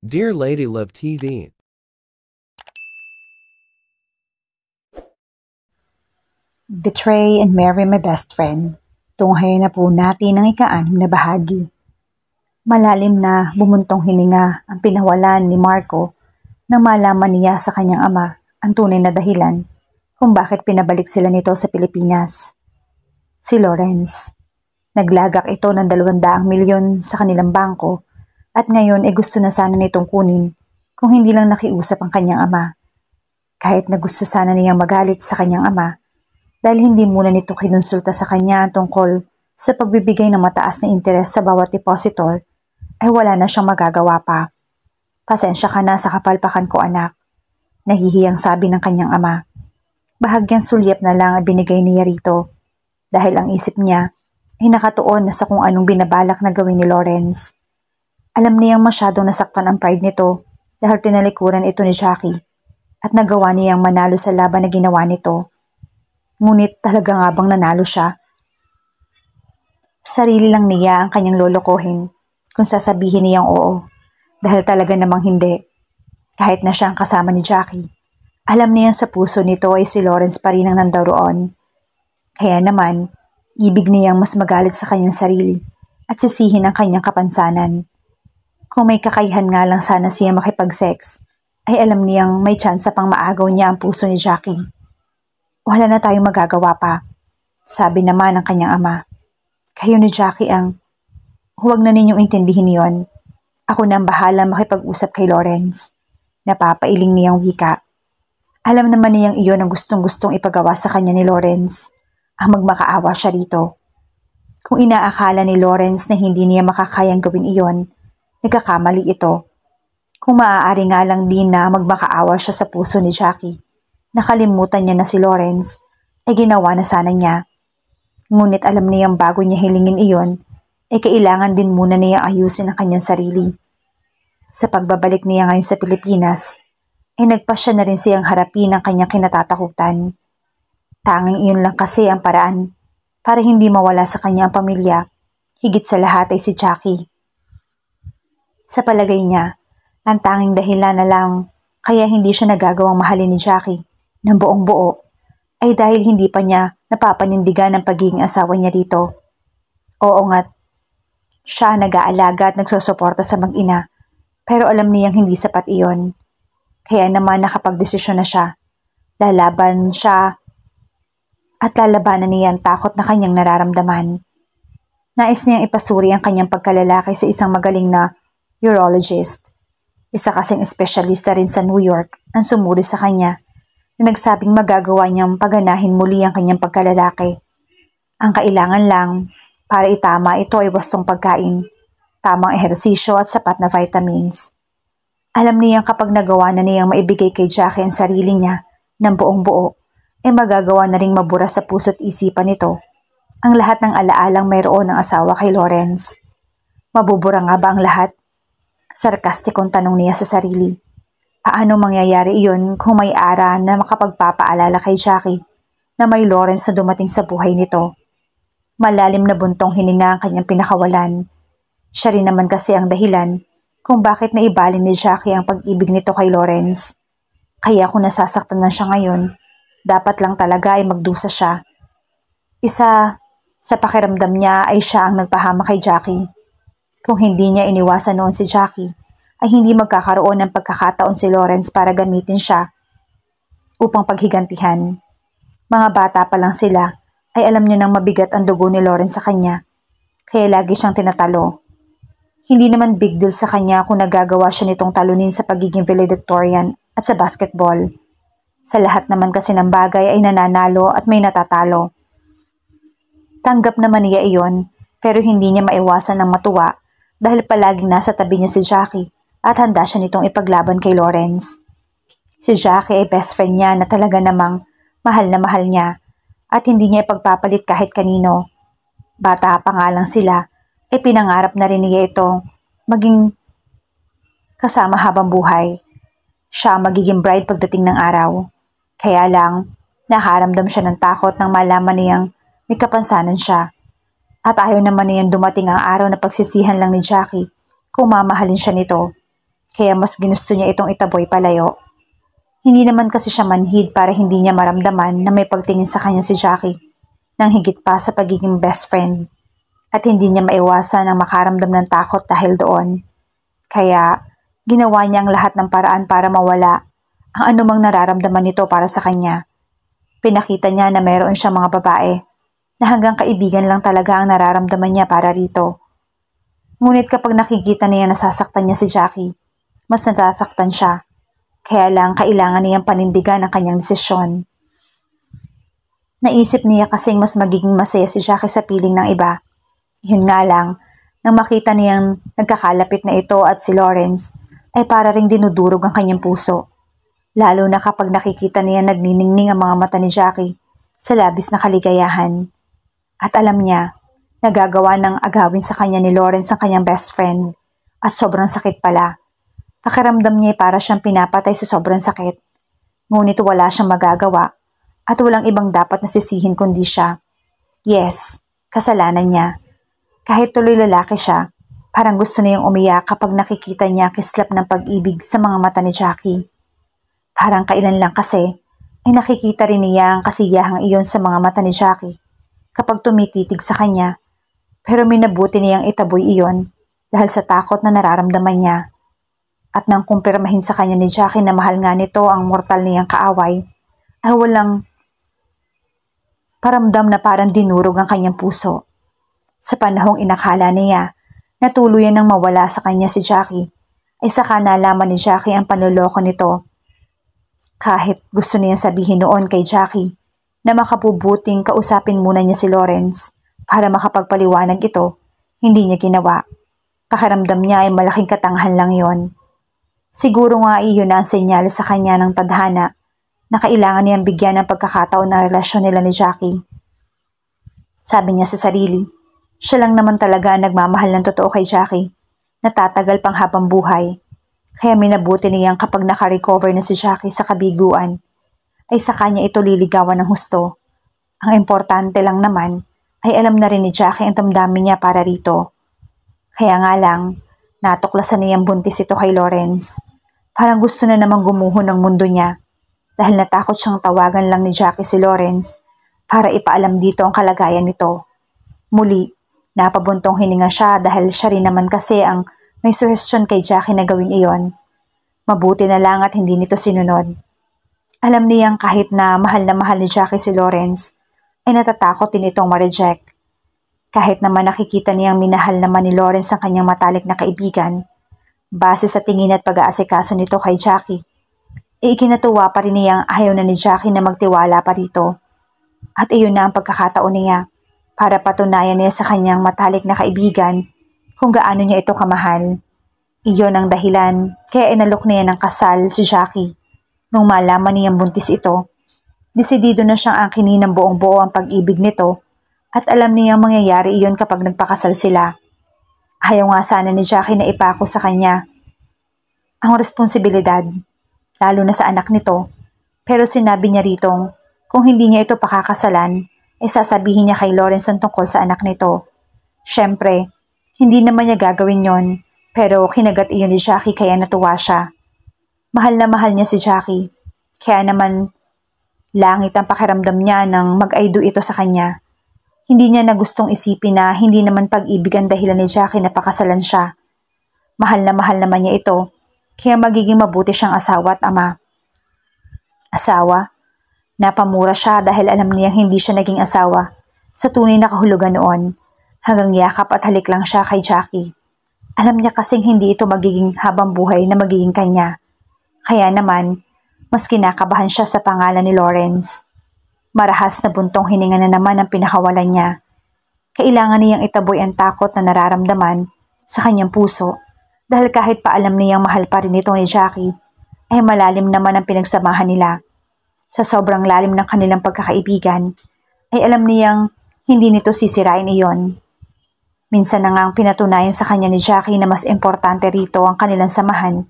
Dear Lady Love TV. Betray and Marry My Best Friend. Tunghayan na po natin ang ika-6 na bahagi. Malalim na bumuntong hininga ang pinawalan ni Marco nang malaman niya sa kanyang ama ang tunay na dahilan kung bakit pinabalik sila nito sa Pilipinas. Si Lawrence. Naglagak ito ng 200 milyon sa kanilang bangko at ngayon ay gusto na sana nitong kunin kung hindi lang nakiusap ang kanyang ama. Kahit na gusto sana niyang magalit sa kanyang ama dahil hindi muna nito kinonsulta sa kanya tungkol sa pagbibigay ng mataas na interes sa bawat depositor, ay wala na siyang magagawa pa. Pasensya ka na sa kapalpakan ko, anak. Nahihiyang sabi ng kanyang ama. Bahagyang sulyap na lang ang binigay niya rito dahil ang isip niya ay nakatuon na sa kung anong binabalak na gawin ni Lawrence. Alam niyang masyadong nasaktan ang pride nito dahil tinalikuran ito ni Jackie at nagawa niyang manalo sa laban na ginawa nito. Ngunit talaga nga bang nanalo siya? Sarili lang niya ang kanyang lolokohin kung sasabihin niyang oo. Dahil talaga namang hindi. Kahit na siya ang kasama ni Jackie, alam niyang sa puso nito ay si Lawrence pa rin ang nandaroon. Kaya naman, ibig niyang mas magalit sa kanyang sarili at sisihin ang kanyang kapansanan. Kung may kakayahan nga lang sana siya makipag-sex, ay alam niyang may tsansa pang maagaw niya ang puso ni Jackie. Wala na tayong magagawa pa, sabi naman ng kanyang ama. Kayo ni Jackie ang, huwag na ninyong intindihin yon. Ako na ang bahala makipag-usap kay Lawrence. Napapailing niyang wika. Alam naman niyang iyon ang gustong-gustong ipagawa sa kanya ni Lawrence, ang magmakaawa siya rito. Kung inaakala ni Lawrence na hindi niya makakayang gawin iyon, nagkakamali ito. Kung maaari nga lang din na magmakaawa siya sa puso ni Jackie, nakalimutan niya na si Lawrence, ay ginawa na sana niya. Ngunit alam niyang bago niya hilingin iyon, ay kailangan din muna niyang ayusin ang kanyang sarili. Sa pagbabalik niya ngayon sa Pilipinas, ay nagpasya na rin siyang harapin ang kanyang kinatatakutan. Tanging iyon lang kasi ang paraan para hindi mawala sa kanya ang pamilya, higit sa lahat ay si Jackie. Sa palagay niya, ang tanging dahilan na lang kaya hindi siya nagagawang mahalin ni Jackie ng buong buo ay dahil hindi pa niya napapanindigan ang pagiging asawa niya dito. Oo nga't siya nag-aalaga at nagsusuporta sa mag-ina pero alam niyang hindi sapat iyon. Kaya naman nakapagdesisyon na siya. Lalaban siya at lalabanan niya ang takot na kanyang nararamdaman. Nais niyang ipasuri ang kanyang pagkalalaki sa isang magaling na urologist. Isa kasing espesyalista rin sa New York ang sumuri sa kanya na nagsabing magagawa niyang paganahin muli ang kanyang pagkalalaki. Ang kailangan lang para itama ito ay wastong pagkain, tamang ehersisyo at sapat na vitamins. Alam niyang kapag nagawa na niyang maibigay kay Jackie ang sarili niya ng buong buo, ay magagawa na ring mabura sa puso't isipan nito ang lahat ng alaalang mayroon ng asawa kay Lawrence. Mabubura nga ba ang lahat? Sarkastikong tanong niya sa sarili. Paano mangyayari iyon kung may ara na makapagpapaalala kay Jackie na may Lawrence na dumating sa buhay nito? Malalim na buntong hininga ang kanyang pinakawalan. Siya rin naman kasi ang dahilan kung bakit naibalin ni Jackie ang pag-ibig nito kay Lawrence. Kaya kung nasasaktan na siya ngayon, dapat lang talaga ay magdusa siya. Isa sa pakiramdam niya ay siya ang nagpahama kay Jackie. Kung hindi niya iniwasan noon si Jackie, ay hindi magkakaroon ng pagkakataon si Lawrence para gamitin siya upang paghigantihan. Mga bata pa lang sila, ay alam niya nang mabigat ang dugo ni Lawrence sa kanya, kaya lagi siyang tinatalo. Hindi naman big deal sa kanya kung nagagawa siya nitong talunin sa pagiging valedictorian at sa basketball. Sa lahat naman kasi ng bagay ay nananalo at may natatalo. Tanggap naman niya iyon, pero hindi niya maiwasan ng matuwa dahil palaging nasa tabi niya si Jackie at handa siya nitong ipaglaban kay Lawrence. Si Jackie ay best friend niya na talaga namang mahal na mahal niya at hindi niya ipagpapalit kahit kanino. Bata pa nga lang sila, ay pinangarap na rin niya itong maging kasama habang buhay. Siya magiging bride pagdating ng araw. Kaya lang, nakaramdam siya ng takot nang malaman niyang may kapansanan siya. At ayaw naman niyang dumating ang araw na pagsisihan lang ni Jackie kung mamahalin siya nito. kaya mas ginusto niya itong itaboy palayo. Hindi naman kasi siya manhid para hindi niya maramdaman na may pagtingin sa kanya si Jackie, nang higit pa sa pagiging best friend, at hindi niya maiwasan ang makaramdam ng takot dahil doon. Kaya ginawa niya ang lahat ng paraan para mawala ang anumang nararamdaman nito para sa kanya. Pinakita niya na mayroon siyang mga babae na hanggang kaibigan lang talaga ang nararamdaman niya para rito. Ngunit kapag nakikita niya nasasaktan niya si Jackie, mas nasasaktan siya. Kaya lang kailangan niyang panindigan ang kanyang desisyon. Naisip niya kasing mas magiging masaya si Jackie sa piling ng iba. Yun nga lang, nang makita niyang nagkakalapit na ito at si Lawrence, ay para ring dinudurog ang kanyang puso. Lalo na kapag nakikita niya nagniningning ang mga mata ni Jackie sa labis na kaligayahan. At alam niya, nagagawa ng agawin sa kanya ni Lawrence ang kanyang best friend. At sobrang sakit pala. Pakiramdam niya ay para siyang pinapatay sa sobrang sakit. Ngunit wala siyang magagawa at walang ibang dapat nasisihin kundi siya. Yes, kasalanan niya. Kahit tuloy lalaki siya, parang gusto niyang umiyak kapag nakikita niya kislap ng pag-ibig sa mga mata ni Jackie. Parang kailan lang kasi ay nakikita rin niya ang kasiyahang iyon sa mga mata ni Jackie kapag tumititig sa kanya, pero minabuti niyang itaboy iyon dahil sa takot na nararamdaman niya. At nang kumpirmahin sa kanya ni Jackie na mahal nga nito ang mortal niyang kaaway, ay walang paramdam na parang dinurog ang kanyang puso. Sa panahong inakala niya na tuluyan nang mawala sa kanya si Jackie, ay saka nalaman ni Jackie ang panloloko nito. Kahit gusto niyang sabihin noon kay Jackie na makabubuting kausapin muna niya si Lawrence para makapagpaliwanag ito, hindi niya ginawa. Pakiramdam niya ay malaking katangahan lang yon. Siguro nga iyon na ang senyales sa kanya ng tadhana na kailangan niyang bigyan ng pagkakataon ng relasyon nila ni Jackie. Sabi niya sa sarili, siya lang naman talaga ang nagmamahal ng totoo kay Jackie, na tatagal pang habang buhay. Kaya minabuti niyang kapag nakarecover na si Jackie sa kabiguan, ay sa kanya ito liligawan ng husto. Ang importante lang naman ay alam na rin ni Jackie ang damdamin niya para rito. Kaya nga lang, natuklasan niyang buntis ito kay Lawrence. Parang gusto na namang gumuho ng mundo niya dahil natakot siyang tawagan lang ni Jackie si Lawrence para ipaalam dito ang kalagayan nito. Muli, napabuntong hininga siya dahil siya rin naman kasi ang may suhestyon kay Jackie na gawin iyon. Mabuti na lang at hindi nito sinunod. Alam niyang kahit na mahal ni Jackie si Lawrence, ay natatakot din itong ma-reject. Kahit naman nakikita niyang minahal naman ni Lawrence ang kanyang matalik na kaibigan, base sa tingin at pag-aasikaso nito kay Jackie, ikinatuwa pa rin niyang ayaw na ni Jackie na magtiwala pa rito. At iyon na ang pagkakataon niya para patunayan niya sa kanyang matalik na kaibigan kung gaano niya ito kamahal. Iyon ang dahilan kaya inalok niya ng kasal si Jackie. Nung malaman niyang buntis ito, desidido na siyang angkinin ng buong buo ang pag-ibig nito at alam niyang mangyayari iyon kapag nagpakasal sila. Ayaw nga sana ni Jackie na ipako sa kanya ang responsibilidad, lalo na sa anak nito, pero sinabi niya ritong kung hindi niya ito pakakasalan, ay sasabihin niya kay Lawrence ang tungkol sa anak nito. Siyempre, hindi naman niya gagawin yon, pero kinagat iyon ni Jackie kaya natuwa siya. Mahal na mahal niya si Jackie, kaya naman langit ang pakiramdam niya nang mag-I do ito sa kanya. Hindi niya na gustong isipin na hindi naman pag-ibig ang dahilan ni Jackie na pakasalan siya. Mahal na mahal naman niya ito, kaya magiging mabuti siyang asawa at ama. Asawa? Napamura siya dahil alam niyang hindi siya naging asawa sa tunay na kahulugan noon, hanggang yakap at halik lang siya kay Jackie. Alam niya kasing hindi ito magiging habang buhay na magiging kanya. Kaya naman, mas kinakabahan siya sa pangalan ni Lawrence. Marahas na buntong hininga na naman ang pinakawalan niya. Kailangan niyang itaboy ang takot na nararamdaman sa kanyang puso dahil kahit pa alam niyang mahal pa rin ito ni Jackie, ay malalim naman ang pinagsamahan nila. Sa sobrang lalim ng kanilang pagkakaibigan, ay alam niyang hindi nito sisirain iyon. Minsan na ngang pinatunayan sa kanya ni Jackie na mas importante rito ang kanilang samahan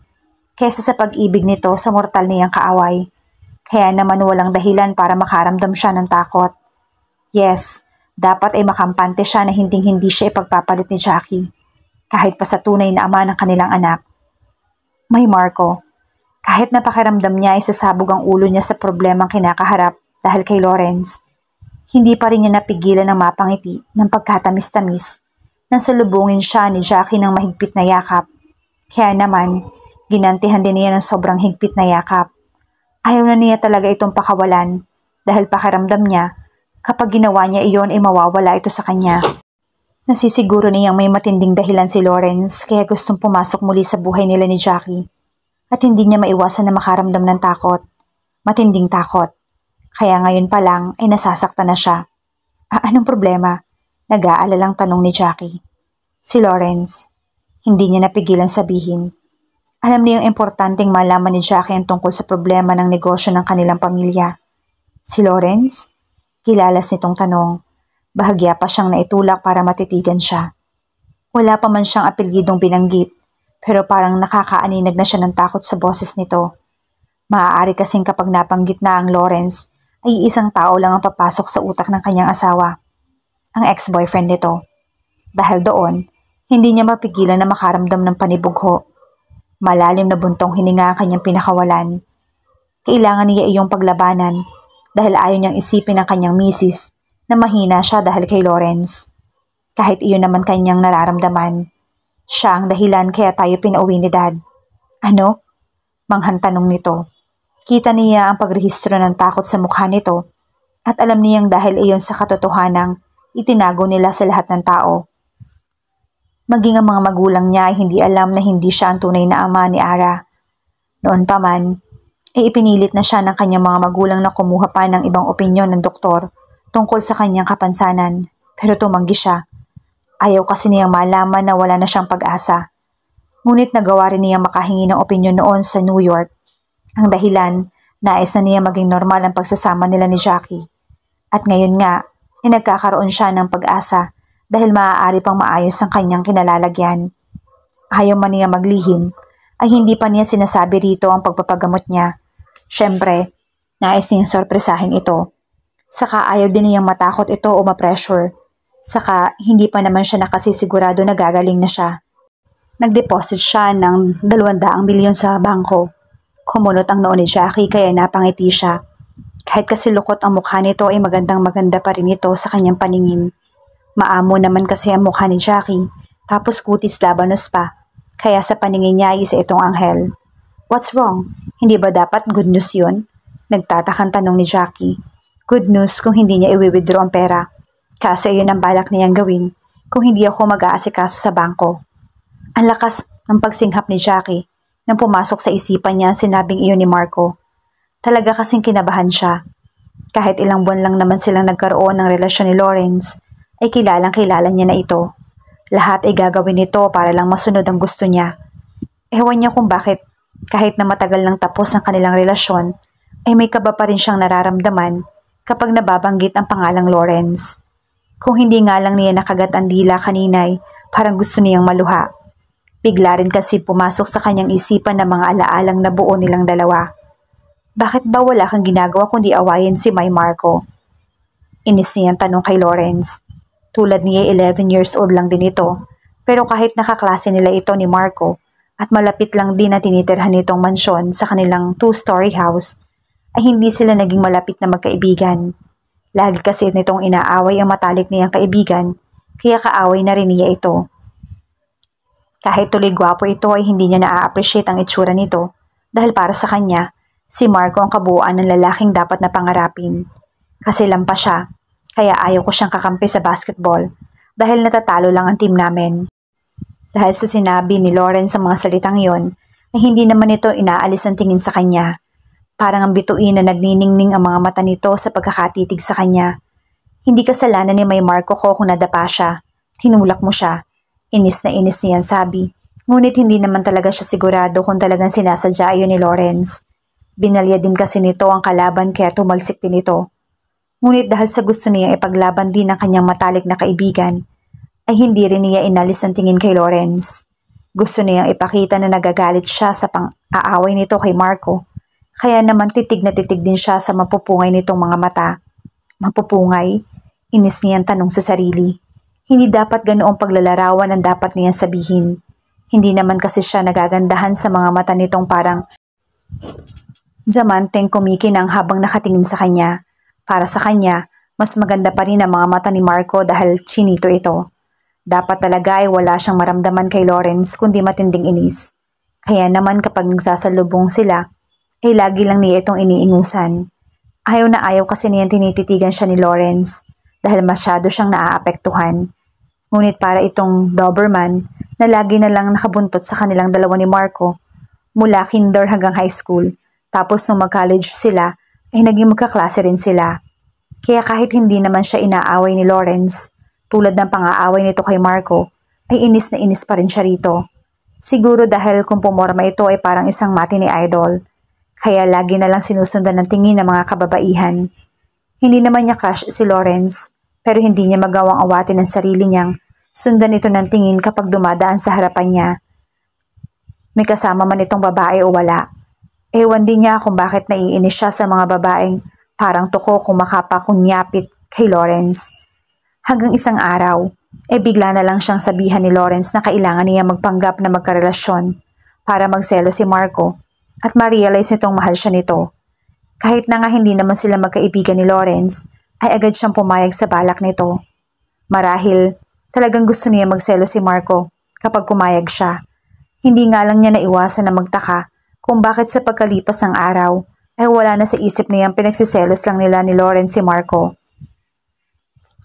kaysa sa pag-ibig nito sa mortal niyang kaaway. Kaya naman walang dahilan para makaramdam siya ng takot. Yes, dapat ay makampante siya na hinding-hindi siya ipagpapalit ni Jackie, kahit pa sa tunay na ama ng kanilang anak. May Marco, kahit napakiramdam niya ay sasabog ang ulo niya sa problemang kinakaharap dahil kay Lawrence, hindi pa rin niya napigilan ng mapangiti ng pagkatamis-tamis nang salubungin siya ni Jackie ng mahigpit na yakap. Kaya naman, ginantihan din niya ng sobrang higpit na yakap. Ayaw na niya talaga itong pakawalan dahil pakiramdam niya kapag ginawa niya iyon ay mawawala ito sa kanya. Nasisiguro niyang may matinding dahilan si Lawrence kaya gustong pumasok muli sa buhay nila ni Jackie. At hindi niya maiwasan na makaramdam ng takot. Matinding takot. Kaya ngayon pa lang ay nasasaktan na siya. Anong problema? Nag-aalalang tanong ni Jackie. Si Lawrence. Hindi niya napigilan sabihin. Alam niyang importanteng malaman ni Jackie ang tungkol sa problema ng negosyo ng kanilang pamilya. Si Lawrence? Kilalas nitong tanong. Bahagya pa siyang naitulak para matitigan siya. Wala pa man siyang apelyidong binanggit, pero parang nakakaaninag na siya ng takot sa boses nito. Maaari kasing kapag napanggit na ang Lawrence, ay isang tao lang ang papasok sa utak ng kanyang asawa. Ang ex-boyfriend nito. Dahil doon, hindi niya mapigilan na makaramdam ng panibugho. Malalim na buntong hininga ang kanyang pinakawalan. Kailangan niya iyong paglabanan dahil ayaw niyang isipin ang kanyang misis na mahina siya dahil kay Lawrence. Kahit iyon naman kanyang nararamdaman. Siya ang dahilan kaya tayo pinauwi ni Dad. Ano? Manghang tanong nito. Kita niya ang pagrehistro ng takot sa mukha nito at alam niyang dahil iyon sa katotohanang itinago nila sa lahat ng tao. Maging ang mga magulang niya ay hindi alam na hindi siya ang tunay na ama ni Ara. Noon pa man, ay ipinilit na siya ng kanyang mga magulang na kumuha pa ng ibang opinyon ng doktor tungkol sa kanyang kapansanan, pero tumanggi siya. Ayaw kasi niyang malaman na wala na siyang pag-asa. Ngunit nagawa rin niyang makahingi ng opinyon noon sa New York. Ang dahilan, nais na niya maging normal ang pagsasama nila ni Jackie. At ngayon nga, ay nagkakaroon siya ng pag-asa dahil maaari pang maayos ang kanyang kinalalagyan. Ayaw man niya maglihim, ay hindi pa niya sinasabi rito ang pagpapagamot niya. Siyempre, nais niyang sorpresahin ito. Saka ayaw din niyang matakot ito o ma-pressure. Saka hindi pa naman siya nakasisigurado na gagaling na siya. Nag-deposit siya ng 200 milyon sa bangko. Kumunot ang noo ni Jackie kaya napangiti siya. Kahit kasi lukot ang mukha nito ay magandang maganda pa rin ito sa kanyang paningin. Maamo naman kasi ang mukha ni Jackie, tapos kutis labanos pa. Kaya sa paningin niya ay isa itong anghel. What's wrong? Hindi ba dapat good news yun? Nagtatakang tanong ni Jackie. Good news kung hindi niya i-withdraw ang pera. Kaso yun ang balak niyang gawin kung hindi ako mag-aasikaso sa bangko. Ang lakas ng pagsinghap ni Jackie nang pumasok sa isipan niya ang sinabing iyon ni Marco. Talaga kasing kinabahan siya. Kahit ilang buwan lang naman silang nagkaroon ng relasyon ni Lawrence, ay kilalang-kilala niya na ito. Lahat ay gagawin nito para lang masunod ang gusto niya. Ewan niya kung bakit, kahit na matagal lang tapos ang kanilang relasyon, ay may kaba pa rin siyang nararamdaman kapag nababanggit ang pangalang Lawrence. Kung hindi nga lang niya nakagat ang dila kaninay, parang gusto niyang maluha. Bigla rin kasi pumasok sa kanyang isipan ng mga alaalang nabuo nilang dalawa. Bakit ba wala kang ginagawa kundi awayin si May Marco? Inis niyang tanong kay Lawrence. Tulad niya 11 years old lang din ito, pero kahit nakaklase nila ito ni Marco at malapit lang din na tinitirhan nitong mansyon sa kanilang 2-story house, ay hindi sila naging malapit na magkaibigan. Lagi kasi nitong inaaway ang matalik niyang kaibigan, kaya kaaway na rin niya ito. Kahit tuloy gwapo ito ay hindi niya na-appreciate ang itsura nito dahil para sa kanya, si Marco ang kabuuan ng lalaking dapat na pangarapin. Kasi lampas siya, kaya ayaw ko siyang kakampi sa basketball dahil natatalo lang ang team namin. Dahil sa sinabi ni Lawrence sa mga salitang yon, ay hindi naman ito inaalis ang tingin sa kanya. Parang ang bituin na nagniningning ang mga mata nito sa pagkakatitig sa kanya. Hindi kasalanan ni May Marco ko kung nadapa siya. Tinulak mo siya. Inis na inis niyan sabi. Ngunit hindi naman talaga siya sigurado kung talagang sinasadya yun ni Lawrence. Binalya din kasi nito ang kalaban kaya tumalsik din ito. Ngunit dahil sa gusto niya ipaglaban din ang kanyang matalik na kaibigan, ay hindi rin niya inalis ang tingin kay Lawrence. Gusto niyang ipakita na nagagalit siya sa pang-aaway nito kay Marco. Kaya naman titig na titig din siya sa mapupungay nitong mga mata. Mapupungay? Inis niyang tanong sa sarili. Hindi dapat ganoong paglalarawan ang dapat niyang sabihin. Hindi naman kasi siya nagagandahan sa mga mata nitong parang diamanteng kumikinang habang nakatingin sa kanya. Para sa kanya, mas maganda pa rin ang mga mata ni Marco dahil chinito ito. Dapat talaga ay wala siyang maramdaman kay Lawrence kundi matinding inis. Kaya naman kapag nagsasalubong sila, ay lagi lang niya itong iniingusan. Ayaw na ayaw kasi niyang tinititigan siya ni Lawrence dahil masyado siyang naaapektuhan. Ngunit para itong Doberman na lagi na lang nakabuntot sa kanilang dalawa ni Marco mula kinder hanggang high school, tapos nung mag-college sila ay naging magkaklase rin sila. Kaya kahit hindi naman siya inaaway ni Lawrence, tulad ng pang-aaway nito kay Marco, ay inis na inis pa rin siya rito. Siguro dahil kung pumorma ito ay parang isang mati ni idol, kaya lagi na lang sinusundan ng tingin ng mga kababaihan. Hindi naman niya crush si Lawrence, pero hindi niya magawang awatin ang sarili niyang sundan ito ng tingin kapag dumadaan sa harapan niya. May kasama man itong babae o wala. Ewan din niya kung bakit naiinis siya sa mga babaeng parang tuko kung makapakunyapit kay Lawrence. Hanggang isang araw, bigla na lang siyang sabihan ni Lawrence na kailangan niya magpanggap na magkarelasyon para magselo si Marco at ma-realize nitong mahal siya nito. Kahit na nga hindi naman sila magkaibigan ni Lawrence, ay agad siyang pumayag sa balak nito. Marahil, talagang gusto niya magselo si Marco kapag pumayag siya. Hindi nga lang niya naiwasan na magtaka kung bakit sa pagkalipas ng araw ay wala na sa isip niyang pinagsiselos lang nila ni Lawrence si Marco.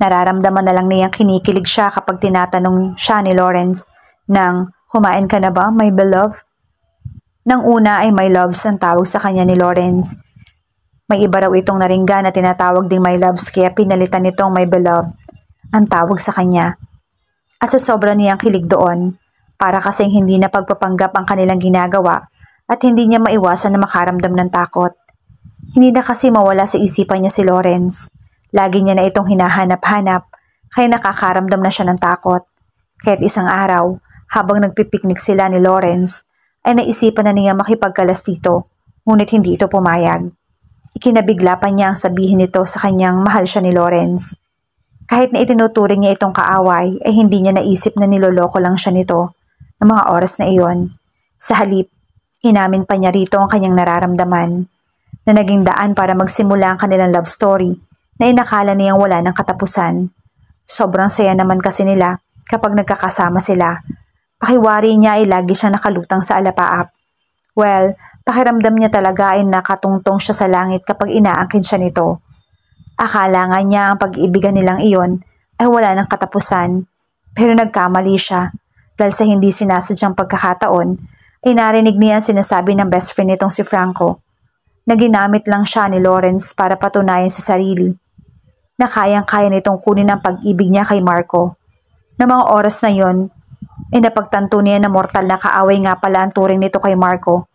Nararamdaman na lang niyang kinikilig siya kapag tinatanong siya ni Lawrence ng, "Kumain ka na ba, my beloved?" Nang una ay my loves ang tawag sa kanya ni Lawrence. May iba raw itong naringga na tinatawag ding my loves kaya pinalitan nitong my beloved ang tawag sa kanya. At sa sobra niyang kilig doon, para kasing hindi na pagpapanggap ang kanilang ginagawa at hindi niya maiwasan na makaramdam ng takot. Hindi na kasi mawala sa isipan niya si Lawrence. Lagi niya na itong hinahanap-hanap kaya nakakaramdam na siya ng takot. Kaya't isang araw, habang nagpipiknik sila ni Lawrence, ay naisipan na niya makipagkalas dito, ngunit hindi ito pumayag. Ikinabigla pa niya ang sabihin nito sa kanyang mahal siya ni Lawrence. Kahit na itinuturing niya itong kaaway, ay hindi niya naisip na niloloko lang siya nito ng mga oras na iyon. Sa halip, inamin pa niya rito ang kanyang nararamdaman, na naging daan para magsimula ang kanilang love story na inakala niyang wala ng katapusan. Sobrang saya naman kasi nila kapag nagkakasama sila. Pakiwari niya ay lagi siyang nakalutang sa alapaap. Well, pakiramdam niya talaga ay nakatungtong siya sa langit kapag inaangkin siya nito. Akala nga niya ang pag-iibigan nilang iyon ay wala ng katapusan, pero nagkamali siya dahil sa hindi sinasadyang pagkakataon ay narinig niya ang sinasabi ng best friend nitong si Franco na ginamit lang siya ni Lawrence para patunayan sa sarili na kayang-kaya nitong kunin ang pag-ibig niya kay Marco. Na mga oras na yon, ay napagtanto niya na mortal na kaaway nga pala ang turing nito kay Marco.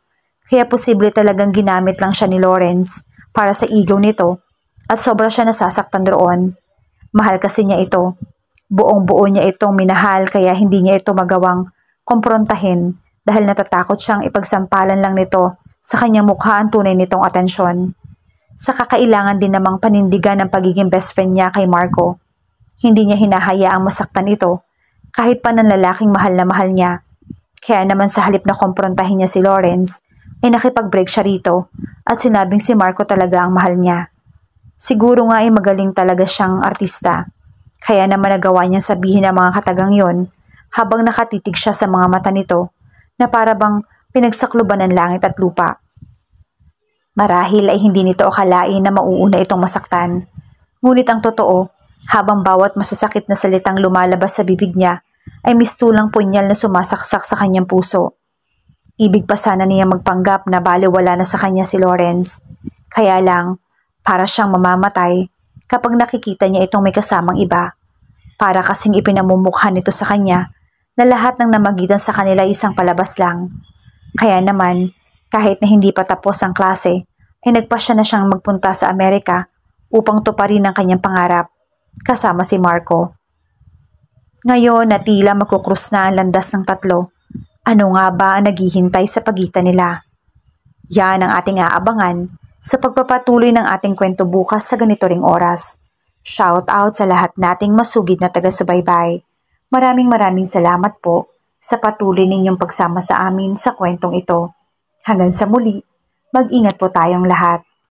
Kaya posible talagang ginamit lang siya ni Lawrence para sa ego nito at sobra siya nasasaktan roon. Mahal kasi niya ito. Buong-buo niya itong minahal kaya hindi niya ito magawang komprontahin dahil natatakot siyang ipagsampalan lang nito sa kanyang mukha ang tunay nitong atensyon. Sa kakailangan din namang panindigan ng pagiging best friend niya kay Marco. Hindi niya hinahayaang masaktan ito kahit pa ng lalaking mahal na mahal niya. Kaya naman sa halip na komprontahin niya si Lawrence, ay nakipag-break siya rito at sinabing si Marco talaga ang mahal niya. Siguro nga ay magaling talaga siyang artista. Kaya naman nagawa niyang sabihin ang mga katagang yon habang nakatitig siya sa mga mata nito na para bang pinagsakluban ng langit at lupa. Marahil ay hindi nito akalain na mauuna itong masaktan. Ngunit ang totoo, habang bawat masasakit na salitang lumalabas sa bibig niya ay mistulang punyal na sumasaksak sa kanyang puso. Ibig pa sana niya magpanggap na baliwala na sa kanya si Lawrence. Kaya lang, para siyang mamamatay kapag nakikita niya itong may kasamang iba. Para kasing ipinamumukha nito sa kanya na lahat ng namagitan sa kanila isang palabas lang. Kaya naman, kahit na hindi pa tapos ang klase, ay nagpasya na siyang magpunta sa Amerika upang tuparin ang kanyang pangarap, kasama si Marco. Ngayon na tila magkukrus na ang landas ng tatlo, ano nga ba ang naghihintay sa pagitan nila? Yan ang ating aabangan sa pagpapatuloy ng ating kwento bukas sa ganito ring oras. Shout out sa lahat nating masugid na taga-subaybay. Maraming salamat po. sa patuloy ninyong pagsama sa amin sa kwentong ito. Hanggang sa muli, mag-ingat po tayong lahat.